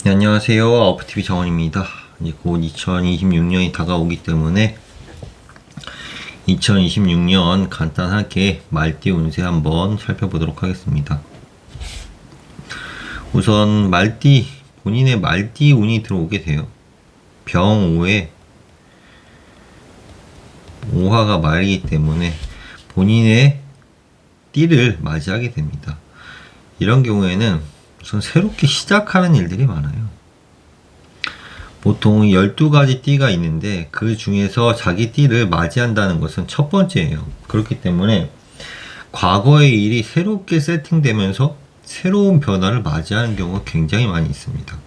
네, 안녕하세요. 아우프TV 정원입니다. 이제 곧 2026년이 다가오기 때문에 2026년 간단하게 말띠 운세 한번 살펴보도록 하겠습니다. 우선 본인의 말띠 운이 들어오게 돼요. 병오에 오화가 말이기 때문에 본인의 띠를 맞이하게 됩니다. 이런 경우에는 우선 새롭게 시작하는 일들이 많아요. 보통 12가지 띠가 있는데 그 중에서 자기 띠를 맞이한다는 것은 첫 번째예요. 그렇기 때문에 과거의 일이 새롭게 세팅되면서 새로운 변화를 맞이하는 경우가 굉장히 많이 있습니다.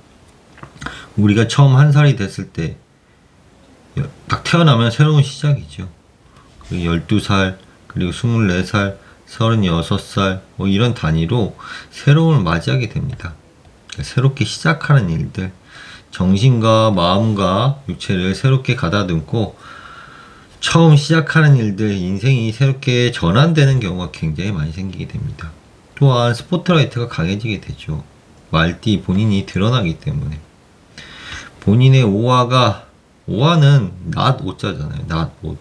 우리가 처음 한 살이 됐을 때 딱 태어나면 새로운 시작이죠. 12살, 그리고 24살, 36살 뭐 이런 단위로 새로움을 맞이하게 됩니다. 새롭게 시작하는 일들, 정신과 마음과 육체를 새롭게 가다듬고 처음 시작하는 일들, 인생이 새롭게 전환되는 경우가 굉장히 많이 생기게 됩니다. 또한 스포트라이트가 강해지게 되죠. 말띠 본인이 드러나기 때문에. 본인의 오화는 낮 오자잖아요. 낮 옷.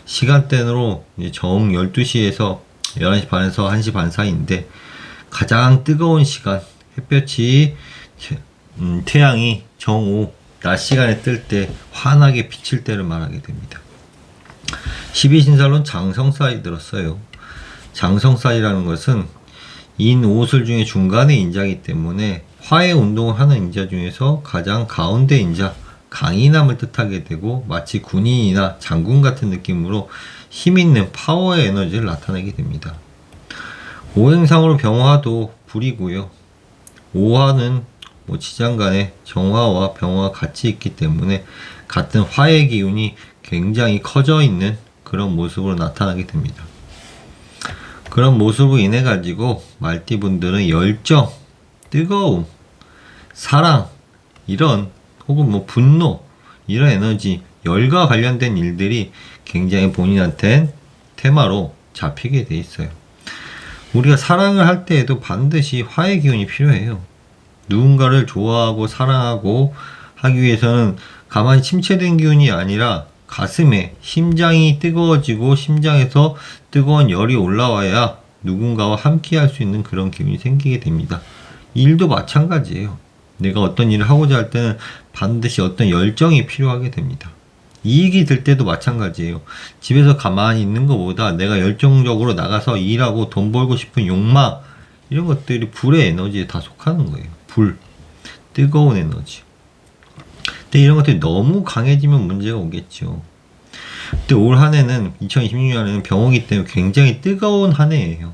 시간대로 이제 정 12시에서 11시 반에서 1시 반 사이인데 가장 뜨거운 시간, 햇볕이 태양이 정오 낮 시간에 뜰 때 환하게 비칠 때를 말하게 됩니다. 12신살론 장성살이 들었어요. 장성살이라는 것은 인 오술 중에 중간의 인자이기 때문에 화해 운동을 하는 인자 중에서 가장 가운데 인자, 강인함을 뜻하게 되고 마치 군인이나 장군 같은 느낌으로 힘있는 파워의 에너지를 나타내게 됩니다. 오행상으로 병화도 불이고요. 오화는 지장간에 정화와 병화가 같이 있기 때문에 같은 화의 기운이 굉장히 커져 있는 그런 모습으로 나타나게 됩니다. 그런 모습으로 인해 가지고 말띠분들은 열정, 뜨거움, 사랑 이런 혹은 분노 이런 에너지, 열과 관련된 일들이 굉장히 본인한텐 테마로 잡히게 돼 있어요. 우리가 사랑을 할 때에도 반드시 화의 기운이 필요해요. 누군가를 좋아하고 사랑하고 하기 위해서는 가만히 침체된 기운이 아니라 가슴에 심장이 뜨거워지고 심장에서 뜨거운 열이 올라와야 누군가와 함께 할 수 있는 그런 기운이 생기게 됩니다. 일도 마찬가지예요. 내가 어떤 일을 하고자 할 때는 반드시 어떤 열정이 필요하게 됩니다. 이익이 들 때도 마찬가지예요. 집에서 가만히 있는 것보다 내가 열정적으로 나가서 일하고 돈 벌고 싶은 욕망 이런 것들이 불의 에너지에 다 속하는 거예요. 불, 뜨거운 에너지. 근데 이런 것들이 너무 강해지면 문제가 오겠죠. 근데 올 한 해는 2026년에는 병호기 때문에 굉장히 뜨거운 한 해예요.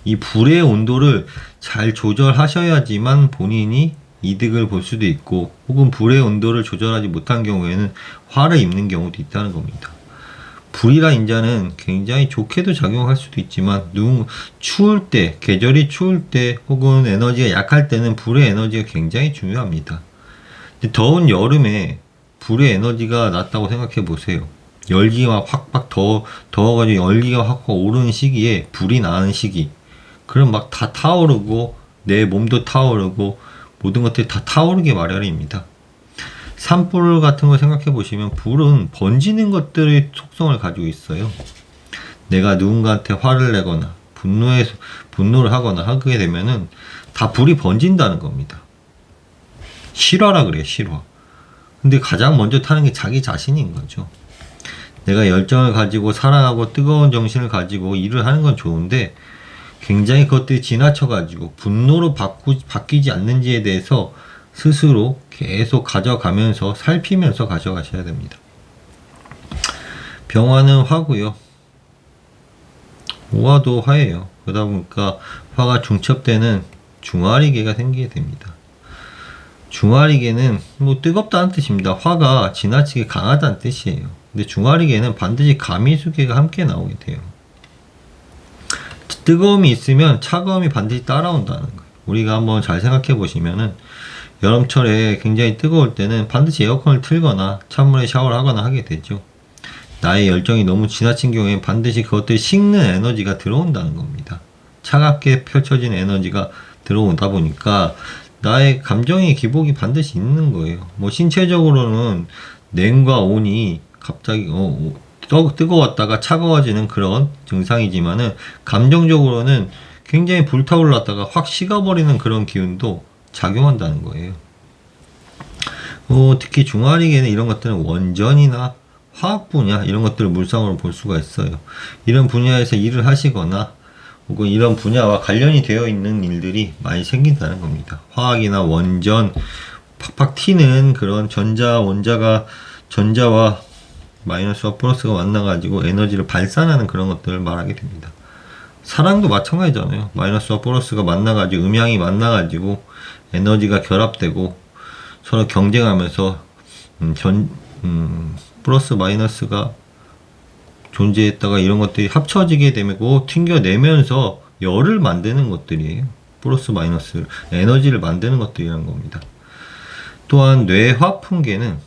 이 불의 온도를 잘 조절하셔야지만 본인이 이득을 볼 수도 있고 혹은 불의 온도를 조절하지 못한 경우에는 화를 입는 경우도 있다는 겁니다. 불이라 인자는 굉장히 좋게도 작용할 수도 있지만 추울 때, 계절이 추울 때 혹은 에너지가 약할 때는 불의 에너지가 굉장히 중요합니다. 더운 여름에 불의 에너지가 낮다고 생각해 보세요. 열기가 확 더워가지고 열기가 확 오르는 시기에 불이 나는 시기. 그럼 막 다 타오르고 내 몸도 타오르고 모든 것들이 다 타오르게 마련입니다. 산불 같은 걸 생각해 보시면 불은 번지는 것들의 속성을 가지고 있어요. 내가 누군가한테 화를 내거나 분노를 하거나 하게 되면은 다 불이 번진다는 겁니다. 실화라 그래요, 실화. 근데 가장 먼저 타는 게 자기 자신인 거죠. 내가 열정을 가지고 사랑하고 뜨거운 정신을 가지고 일을 하는 건 좋은데 굉장히 그것들이 지나쳐가지고 분노로 바뀌지 않는지에 대해서 스스로 계속 가져가면서 살피면서 가져가셔야 됩니다. 병화는 화고요. 오화도 화예요. 그러다 보니까 화가 중첩되는 중화리개가 생기게 됩니다. 중화리개는 뜨겁다는 뜻입니다. 화가 지나치게 강하다는 뜻이에요. 근데 중화리개는 반드시 가미수개가 함께 나오게 돼요. 뜨거움이 있으면 차가움이 반드시 따라온다는 거예요. 우리가 한번 잘 생각해 보시면은 여름철에 굉장히 뜨거울 때는 반드시 에어컨을 틀거나 찬물에 샤워를 하거나 하게 되죠. 나의 열정이 너무 지나친 경우에 반드시 그것들이 식는 에너지가 들어온다는 겁니다. 차갑게 펼쳐진 에너지가 들어오다 보니까 나의 감정의 기복이 반드시 있는 거예요. 뭐 신체적으로는 냉과 온이 갑자기 뜨거웠다가 차가워지는 그런 증상이지만은 감정적으로는 굉장히 불타올랐다가 확 식어버리는 그런 기운도 작용한다는 거예요. 특히 중화리계는 이런 것들은 원전이나 화학 분야 이런 것들을 물상으로 볼 수가 있어요. 이런 분야에서 일을 하시거나 혹은 이런 분야와 관련이 되어 있는 일들이 많이 생긴다는 겁니다. 화학이나 원전, 팍팍 튀는 그런 전자와 마이너스와 플러스가 만나가지고 에너지를 발산하는 그런 것들을 말하게 됩니다. 사랑도 마찬가지잖아요. 마이너스와 플러스가 만나가지고 음양이 만나가지고 에너지가 결합되고 서로 경쟁하면서 플러스 마이너스가 존재했다가 이런 것들이 합쳐지게 되고 튕겨내면서 열을 만드는 것들이에요. 플러스 마이너스 에너지를 만드는 것들이라는 겁니다. 또한 뇌화풍계는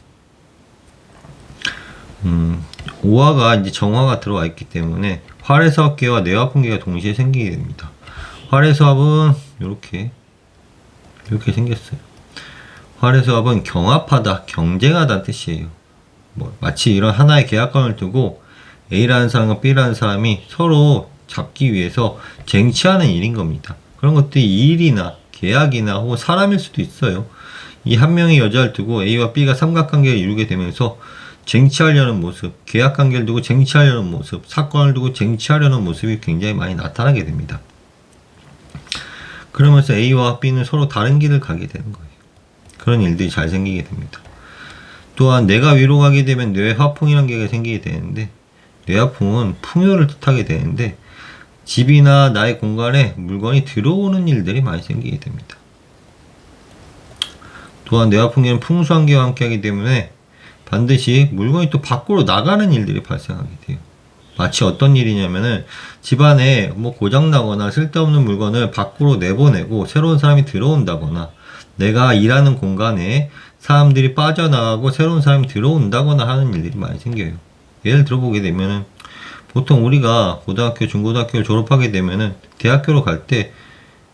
오화가 이제 정화가 들어와 있기 때문에 활해서합계와 뇌화풍계가 동시에 생기게 됩니다. 활해서합은 이렇게 생겼어요. 활해서합은 경합하다, 경쟁하다는 뜻이에요. 마치 이런 하나의 계약관을 두고 A라는 사람과 B라는 사람이 서로 잡기 위해서 쟁취하는 일인 겁니다. 그런 것들이 일이나 계약이나 혹은 사람일 수도 있어요. 이 한 명의 여자를 두고 A와 B가 삼각관계를 이루게 되면서 쟁취하려는 모습, 계약관계를 두고 쟁취하려는 모습, 사건을 두고 쟁취하려는 모습이 굉장히 많이 나타나게 됩니다. 그러면서 A와 B는 서로 다른 길을 가게 되는 거예요. 그런 일들이 잘 생기게 됩니다. 또한 뇌가 위로 가게 되면 뇌화풍이라는 게 생기게 되는데, 뇌화풍은 풍요를 뜻하게 되는데 집이나 나의 공간에 물건이 들어오는 일들이 많이 생기게 됩니다. 또한 뇌화풍계는 풍수한계와 함께하기 때문에 반드시 물건이 또 밖으로 나가는 일들이 발생하게 돼요. 마치 어떤 일이냐면은 집안에 고장나거나 쓸데없는 물건을 밖으로 내보내고 새로운 사람이 들어온다거나, 내가 일하는 공간에 사람들이 빠져나가고 새로운 사람이 들어온다거나 하는 일들이 많이 생겨요. 예를 들어보게 되면은 보통 우리가 고등학교, 중고등학교를 졸업하게 되면은 대학교로 갈 때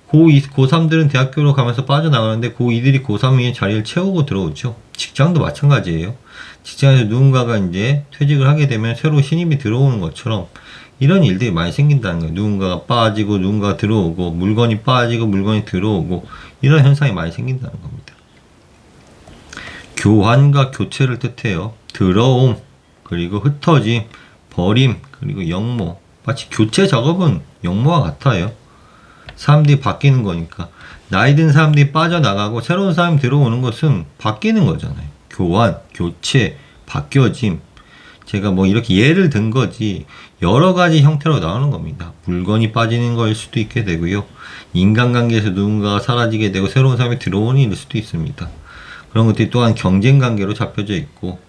고2, 고3들은 대학교로 가면서 빠져나가는데 고2들이 고3의 자리를 채우고 들어오죠. 직장도 마찬가지예요. 직장에서 누군가가 이제 퇴직을 하게 되면 새로 신입이 들어오는 것처럼 이런 일들이 많이 생긴다는 거예요. 누군가가 빠지고 누군가가 들어오고 물건이 빠지고 물건이 들어오고 이런 현상이 많이 생긴다는 겁니다. 교환과 교체를 뜻해요. 들어옴, 그리고 흩어짐, 버림, 그리고 영모. 마치 교체 작업은 영모와 같아요. 사람들이 바뀌는 거니까. 나이 든 사람들이 빠져나가고 새로운 사람이 들어오는 것은 바뀌는 거잖아요. 교환, 교체, 바뀌어짐. 제가 이렇게 예를 든 거지 여러 가지 형태로 나오는 겁니다. 물건이 빠지는 거일 수도 있게 되고요. 인간관계에서 누군가가 사라지게 되고 새로운 사람이 들어오는 일일 수도 있습니다. 그런 것들이 또한 경쟁관계로 잡혀져 있고,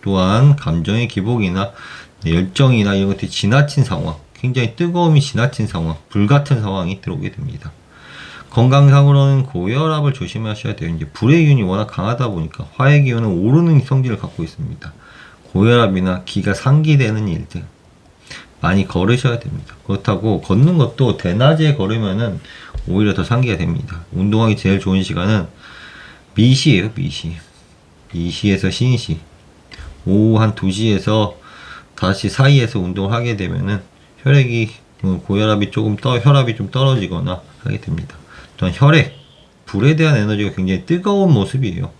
또한 감정의 기복이나 열정이나 이런 것들이 지나친 상황, 굉장히 뜨거움이 지나친 상황, 불같은 상황이 들어오게 됩니다. 건강상으로는 고혈압을 조심하셔야 돼요. 이제 불의 기운이 워낙 강하다 보니까 화의 기운은 오르는 성질을 갖고 있습니다. 고혈압이나 기가 상기되는 일들 많이 걸으셔야 됩니다. 그렇다고 걷는 것도 대낮에 걸으면은 오히려 더 상기가 됩니다. 운동하기 제일 좋은 시간은 미시예요, 미시. 미시에서 신시. 오후 한 2시에서 5시 사이에서 운동을 하게 되면은 혈압이 좀 떨어지거나 하게 됩니다. 또한 혈액, 불에 대한 에너지가 굉장히 뜨거운 모습이에요.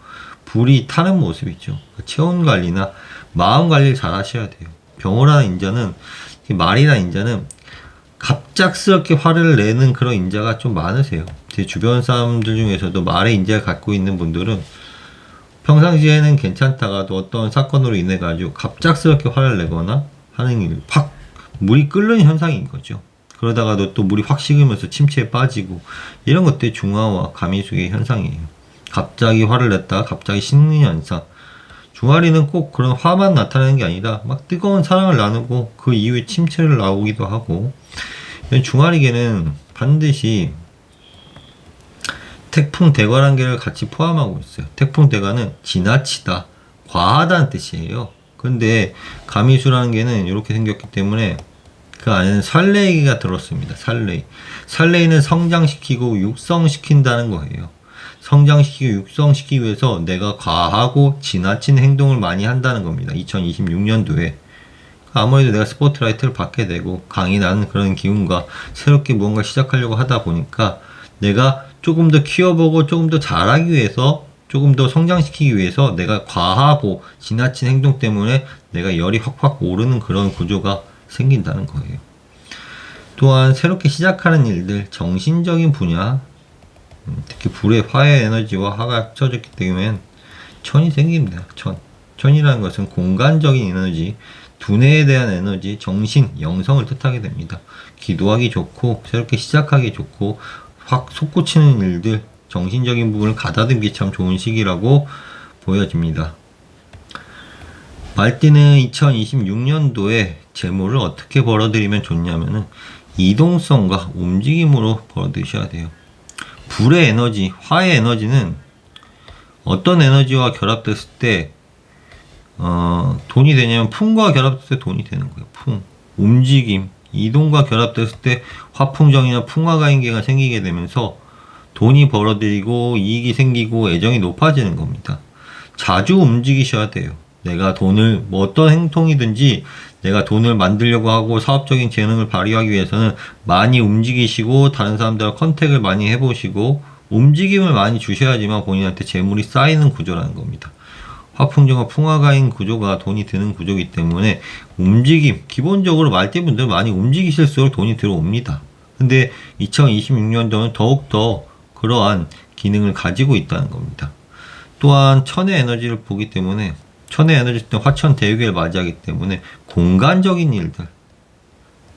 불이 타는 모습이죠. 체온 관리나 마음 관리를 잘 하셔야 돼요. 병호라는 인자는, 말이라는 인자는 갑작스럽게 화를 내는 그런 인자가 좀 많으세요. 제 주변 사람들 중에서도 말의 인자를 갖고 있는 분들은 평상시에는 괜찮다가도 어떤 사건으로 인해 가지고 갑작스럽게 화를 내거나 하는 일, 확 물이 끓는 현상인 거죠. 그러다가도 또 물이 확 식으면서 침체에 빠지고, 이런 것들이 중화와 가미수의 현상이에요. 갑자기 화를 냈다가 갑자기 식는 현상. 중화리는 꼭 그런 화만 나타나는 게 아니라 막 뜨거운 사랑을 나누고 그 이후에 침체를 나오기도 하고, 중화리계는 반드시 태풍 대과란계를 같이 포함하고 있어요. 태풍 대과는 지나치다, 과하다는 뜻이에요. 근데 가미수라는 게는 이렇게 생겼기 때문에 그 안에는 살레이가 들었습니다. 살레이는 성장시키고 육성시킨다는 거예요. 성장시키고 육성시키기 위해서 내가 과하고 지나친 행동을 많이 한다는 겁니다. 2026년도에. 아무래도 내가 스포트라이트를 받게 되고 강이 나는 그런 기운과 새롭게 무언가 시작하려고 하다 보니까 내가 조금 더 키워보고 조금 더 잘하기 위해서 조금 더 성장시키기 위해서 내가 과하고 지나친 행동 때문에 내가 열이 확확 오르는 그런 구조가 생긴다는 거예요. 또한 새롭게 시작하는 일들, 정신적인 분야, 특히 불의 화해 에너지와 화가 합쳐졌기 때문에 천이 생깁니다. 천이라는 것은 공간적인 에너지, 두뇌에 대한 에너지, 정신, 영성을 뜻하게 됩니다. 기도하기 좋고 새롭게 시작하기 좋고 확 솟구치는 일들, 정신적인 부분을 가다듬기 참 좋은 시기라고 보여집니다. 말띠는 2026년도에 재물을 어떻게 벌어들이면 좋냐면은 이동성과 움직임으로 벌어들이셔야 돼요. 불의 에너지, 화의 에너지는 어떤 에너지와 결합됐을 때 돈이 되냐면 풍과 결합됐을 때 돈이 되는 거예요. 풍, 움직임, 이동과 결합됐을 때 화풍정이나 풍화가인계가 생기게 되면서 돈이 벌어들이고 이익이 생기고 애정이 높아지는 겁니다. 자주 움직이셔야 돼요. 내가 돈을 어떤 행동이든지 내가 돈을 만들려고 하고 사업적인 재능을 발휘하기 위해서는 많이 움직이시고 다른 사람들과 컨택을 많이 해보시고 움직임을 많이 주셔야지만 본인한테 재물이 쌓이는 구조라는 겁니다. 화풍정과 풍화가인 구조가 돈이 드는 구조이기 때문에 움직임, 기본적으로 말띠분들 많이 움직이실수록 돈이 들어옵니다. 근데 2026년도는 더욱더 그러한 기능을 가지고 있다는 겁니다. 또한 천의 에너지를 보기 때문에 천의 에너지 때 화천 대유계를 맞이하기 때문에 공간적인 일들,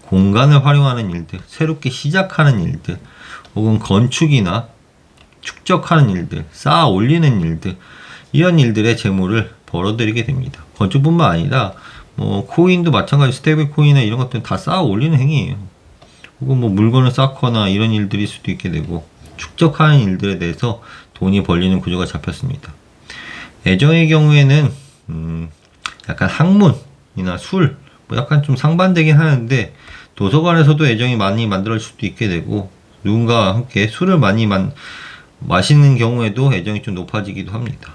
공간을 활용하는 일들, 새롭게 시작하는 일들, 혹은 건축이나 축적하는 일들, 쌓아 올리는 일들, 이런 일들의 재물을 벌어들이게 됩니다. 건축뿐만 아니라 코인도 마찬가지, 스테이블 코인이나 이런 것들은 다 쌓아 올리는 행위예요. 혹은 물건을 쌓거나 이런 일들일 수도 있게 되고 축적하는 일들에 대해서 돈이 벌리는 구조가 잡혔습니다. 애정의 경우에는 약간 학문이나 술, 약간 좀 상반되긴 하는데 도서관에서도 애정이 많이 만들어질 수도 있게 되고 누군가와 함께 술을 많이 마시는 경우에도 애정이 좀 높아지기도 합니다.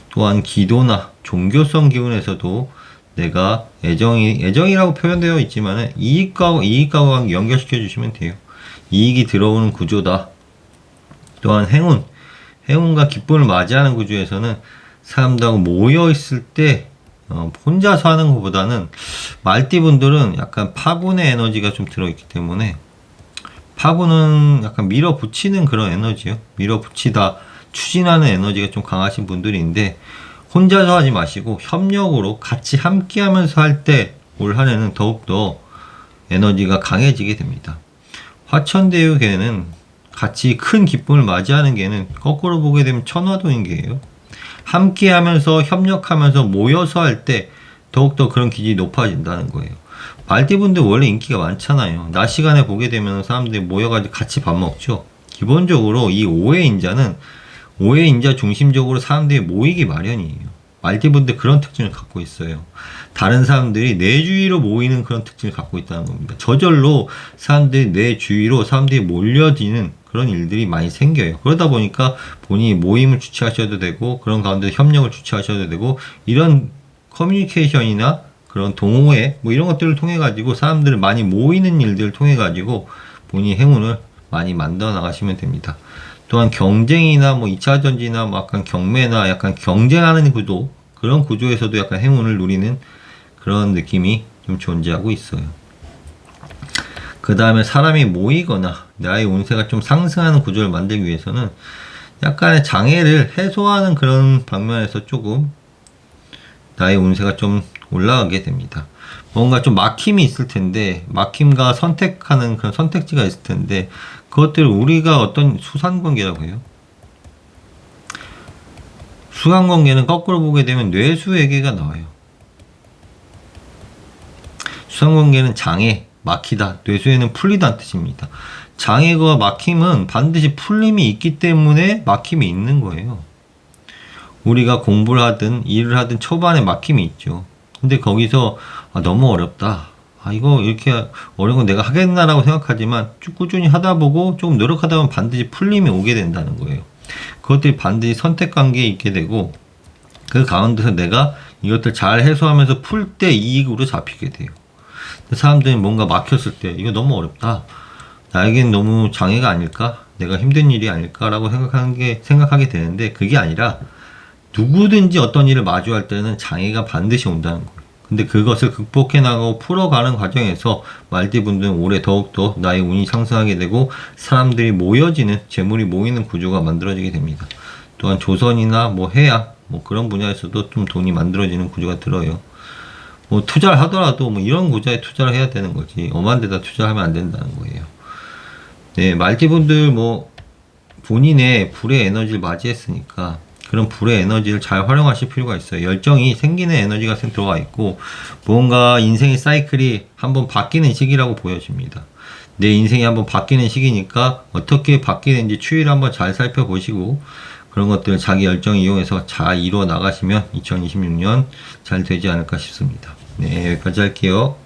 또한 기도나 종교성 기운에서도 내가 애정이라고 표현되어 있지만은 이익과 연결시켜 주시면 돼요. 이익이 들어오는 구조다. 또한 행운과 기쁨을 맞이하는 구조에서는 사람들하고 모여 있을 때 혼자서 하는 것보다는 말띠분들은 약간 파군의 에너지가 좀 들어있기 때문에 파군은 약간 밀어붙이는 그런 에너지요. 밀어붙이다, 추진하는 에너지가 좀 강하신 분들인데 혼자서 하지 마시고 협력으로 같이 함께 하면서 할 때 올 한 해는 더욱더 에너지가 강해지게 됩니다. 화천대유계는 같이 큰 기쁨을 맞이하는 게는 거꾸로 보게 되면 천화도인계예요. 함께 하면서 협력하면서 모여서 할 때 더욱더 그런 기질이 높아진다는 거예요. 말띠분들 원래 인기가 많잖아요. 낮 시간에 보게 되면 사람들이 모여가지고 같이 밥 먹죠. 기본적으로 이 오해인자는 오해인자 중심적으로 사람들이 모이기 마련이에요. 말띠분들 그런 특징을 갖고 있어요. 다른 사람들이 내 주위로 모이는 그런 특징을 갖고 있다는 겁니다. 저절로 사람들이 내 주위로 사람들이 몰려지는 그런 일들이 많이 생겨요. 그러다 보니까 본인이 모임을 주최하셔도 되고 그런 가운데 협력을 주최하셔도 되고 이런 커뮤니케이션이나 그런 동호회 이런 것들을 통해 가지고 사람들을 많이 모이는 일들을 통해 가지고 본인의 행운을 많이 만들어 나가시면 됩니다. 또한 경쟁이나 2차 전지나 약간 경매나 약간 경쟁하는 구조, 그런 구조에서도 약간 행운을 누리는 그런 느낌이 좀 존재하고 있어요. 그 다음에 사람이 모이거나 나의 운세가 좀 상승하는 구조를 만들기 위해서는 약간의 장애를 해소하는 그런 방면에서 조금 나의 운세가 좀 올라가게 됩니다. 뭔가 좀 막힘이 있을 텐데, 막힘과 선택하는 그런 선택지가 있을 텐데, 그것들을 우리가 어떤 수산관계라고 해요. 수산관계는 거꾸로 보게 되면 뇌수외계가 나와요. 수산관계는 장애, 막히다, 뇌수에는 풀리다는 뜻입니다. 장애와 막힘은 반드시 풀림이 있기 때문에 막힘이 있는 거예요. 우리가 공부를 하든 일을 하든 초반에 막힘이 있죠. 근데 거기서 너무 어렵다. 이거 이렇게 어려운 건 내가 하겠나라고 생각하지만 쭉 꾸준히 하다 보고 조금 노력하다 보면 반드시 풀림이 오게 된다는 거예요. 그것들이 반드시 선택 관계에 있게 되고 그 가운데서 내가 이것들 잘 해소하면서 풀 때 이익으로 잡히게 돼요. 사람들이 뭔가 막혔을 때 이거 너무 어렵다. 나에겐 너무 장애가 아닐까? 내가 힘든 일이 아닐까라고 생각하게 되는데 그게 아니라 누구든지 어떤 일을 마주할 때는 장애가 반드시 온다는 거예요. 근데 그것을 극복해 나가고 풀어가는 과정에서 말띠분들은 올해 더욱더 나의 운이 상승하게 되고 사람들이 모여지는, 재물이 모이는 구조가 만들어지게 됩니다. 또한 조선이나 뭐 해양, 뭐 그런 분야에서도 좀 돈이 만들어지는 구조가 들어요. 뭐 투자를 하더라도 뭐 이런 구조에 투자를 해야 되는 거지. 엄한 데다 투자하면 안 된다는 거예요. 네, 말띠분들 뭐 본인의 불의 에너지를 맞이했으니까 그런 불의 에너지를 잘 활용하실 필요가 있어요. 열정이 생기는 에너지가 들어가 있고 뭔가 인생의 사이클이 한번 바뀌는 시기라고 보여집니다. 내 인생이 한번 바뀌는 시기니까 어떻게 바뀌는지 추이를 한번 잘 살펴보시고 그런 것들을 자기 열정 이용해서 잘 이루어 나가시면 2026년 잘 되지 않을까 싶습니다. 네, 여기까지 할게요.